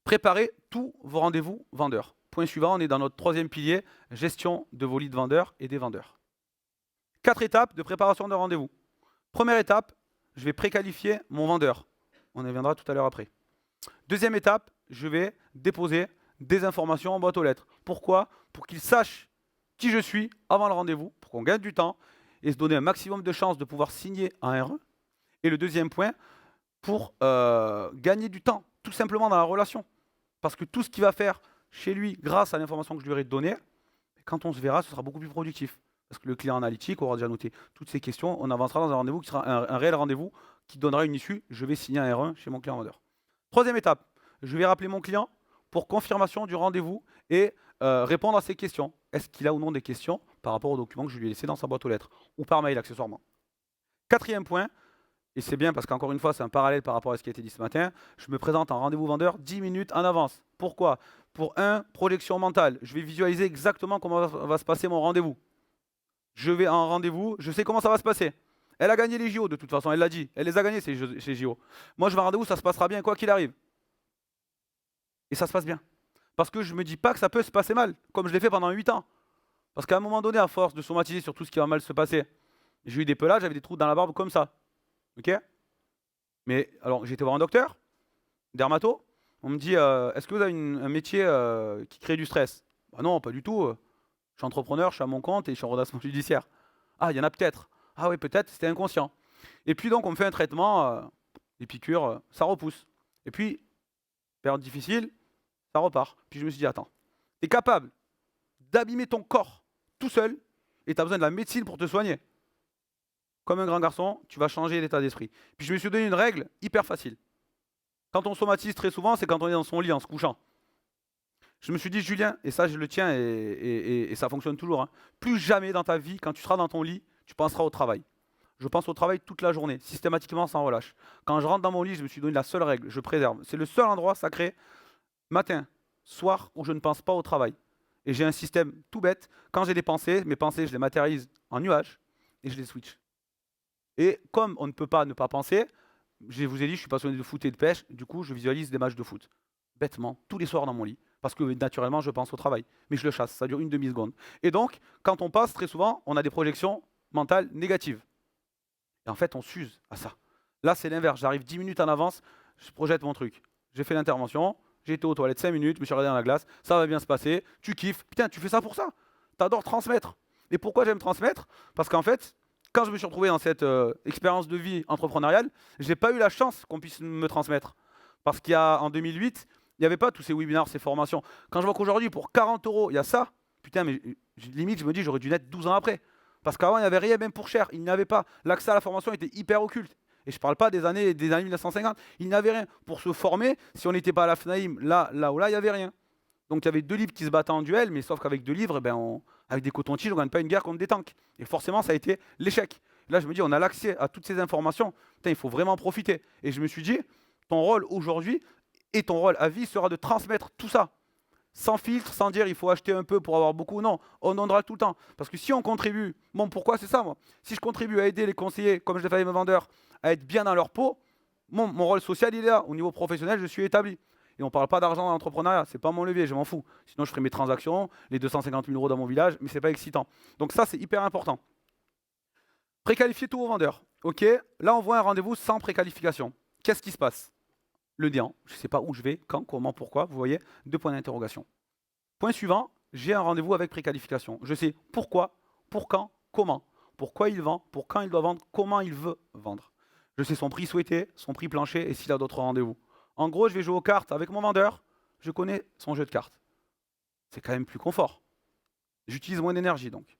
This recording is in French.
Préparez tous vos rendez-vous vendeurs. Point suivant, on est dans notre troisième pilier, gestion de vos leads vendeurs et des vendeurs. 4 étapes de préparation de rendez-vous. Première étape, je vais préqualifier mon vendeur. On y reviendra tout à l'heure après. Deuxième étape, je vais déposer des informations en boîte aux lettres. Pourquoi? Pour qu'il sache qui je suis avant le rendez-vous, pour qu'on gagne du temps et se donner un maximum de chances de pouvoir signer un R1. Et le deuxième point, pour gagner du temps, tout simplement dans la relation. Parce que tout ce qu'il va faire chez lui, grâce à l'information que je lui aurai donnée, quand on se verra, ce sera beaucoup plus productif. Parce que le client analytique aura déjà noté toutes ces questions, on avancera dans un rendez-vous qui sera un réel rendez-vous qui donnera une issue. Je vais signer un R1 chez mon client vendeur. Troisième étape, je vais rappeler mon client pour confirmation du rendez-vous et répondre à ses questions. Est-ce qu'il a ou non des questions par rapport au document que je lui ai laissé dans sa boîte aux lettres ou par mail accessoirement. Quatrième point, et c'est bien parce qu'encore une fois, c'est un parallèle par rapport à ce qui a été dit ce matin, je me présente en rendez-vous vendeur 10 minutes en avance. Pourquoi? Pour projection mentale. Je vais visualiser exactement comment va se passer mon rendez-vous. Je vais en rendez-vous, je sais comment ça va se passer. Elle a gagné les JO de toute façon, elle l'a dit. Elle les a gagnés ces JO. Moi, je vais en rendez-vous, ça se passera bien quoi qu'il arrive. Et ça se passe bien. Parce que je ne me dis pas que ça peut se passer mal, comme je l'ai fait pendant 8 ans. Parce qu'à un moment donné, à force de somatiser sur tout ce qui va mal se passer, j'ai eu des pelages, j'avais des trous dans la barbe comme ça. Ok? Mais alors, j'ai été voir un docteur, dermato. On me dit, est-ce que vous avez un métier qui crée du stress? Bah non, pas du tout. Je suis entrepreneur, je suis à mon compte et je suis en redressement judiciaire. Ah, il y en a peut-être. Ah oui, peut-être, c'était inconscient. Et puis donc, on me fait un traitement, des piqûres, ça repousse. Et puis, période difficile, ça repart. Puis je me suis dit, attends, tu es capable d'abîmer ton corps tout seul et tu as besoin de la médecine pour te soigner. Comme un grand garçon, tu vas changer l'état d'esprit. Puis je me suis donné une règle hyper facile. Quand on somatise très souvent, c'est quand on est dans son lit en se couchant. Je me suis dit, Julien, et ça je le tiens et ça fonctionne toujours, hein, plus jamais dans ta vie, quand tu seras dans ton lit, tu penseras au travail. Je pense au travail toute la journée, systématiquement sans relâche. Quand je rentre dans mon lit, je me suis donné la seule règle, je préserve. C'est le seul endroit sacré, matin, soir, où je ne pense pas au travail. Et j'ai un système tout bête, quand j'ai des pensées, mes pensées, je les matérialise en nuages et je les switch. Et comme on ne peut pas ne pas penser, je vous ai dit, je suis passionné de foot et de pêche, du coup, je visualise des matchs de foot. Bêtement, tous les soirs dans mon lit. Parce que naturellement, je pense au travail. Mais je le chasse, ça dure une demi-seconde. Et donc, quand on passe, très souvent, on a des projections mentales négatives. Et en fait, on s'use à ça. Là, c'est l'inverse. J'arrive 10 minutes en avance, je projette mon truc. J'ai fait l'intervention, j'ai été aux toilettes 5 minutes, je me suis regardé dans la glace, ça va bien se passer, tu kiffes. Putain, tu fais ça pour ça. T'adores transmettre. Et pourquoi j'aime transmettre? Parce qu'en fait, quand je me suis retrouvé dans cette expérience de vie entrepreneuriale, je n'ai pas eu la chance qu'on puisse me transmettre. Parce qu'en 2008, il n'y avait pas tous ces webinaires, ces formations. Quand je vois qu'aujourd'hui, pour 40 €, il y a ça, putain, mais limite, je me dis, j'aurais dû naître 12 ans après. Parce qu'avant, il n'y avait rien, même pour cher. Il n'y avait pas. L'accès à la formation était hyper occulte. Et je ne parle pas des années 1950. Il n'y avait rien. Pour se former, si on n'était pas à la FNAIM, là ou là, il n'y avait rien. Donc il y avait 2 livres qui se battaient en duel, mais sauf qu'avec 2 livres, avec des cotons-tiges, on ne gagne pas une guerre contre des tanks. Et forcément, ça a été l'échec. Là, je me dis, on a l'accès à toutes ces informations. Putain, il faut vraiment profiter. Et je me suis dit, ton rôle aujourd'hui et ton rôle à vie sera de transmettre tout ça. Sans filtre, sans dire il faut acheter un peu pour avoir beaucoup. Non, on donnera tout le temps. Parce que si on contribue, pourquoi c'est ça moi? Si je contribue à aider les conseillers, comme je l'ai fait avec mes vendeurs, à être bien dans leur peau, mon rôle social il est là. Au niveau professionnel, je suis établi. Et on ne parle pas d'argent dans l'entrepreneuriat, c'est pas mon levier, je m'en fous. Sinon, je ferai mes transactions, les 250 000 € dans mon village, mais c'est pas excitant. Donc ça, c'est hyper important. Préqualifier tous vos vendeurs. Ok, là, on voit un rendez-vous sans préqualification. Qu'est-ce qui se passe? Le néant. Je ne sais pas où je vais, quand, comment, pourquoi. Vous voyez, 2 points d'interrogation. Point suivant, j'ai un rendez-vous avec préqualification. Je sais pourquoi, pour quand, comment. Pourquoi il vend, pour quand il doit vendre, comment il veut vendre. Je sais son prix souhaité, son prix plancher et s'il a d'autres rendez-vous. En gros, je vais jouer aux cartes avec mon vendeur, je connais son jeu de cartes. C'est quand même plus confort. J'utilise moins d'énergie donc.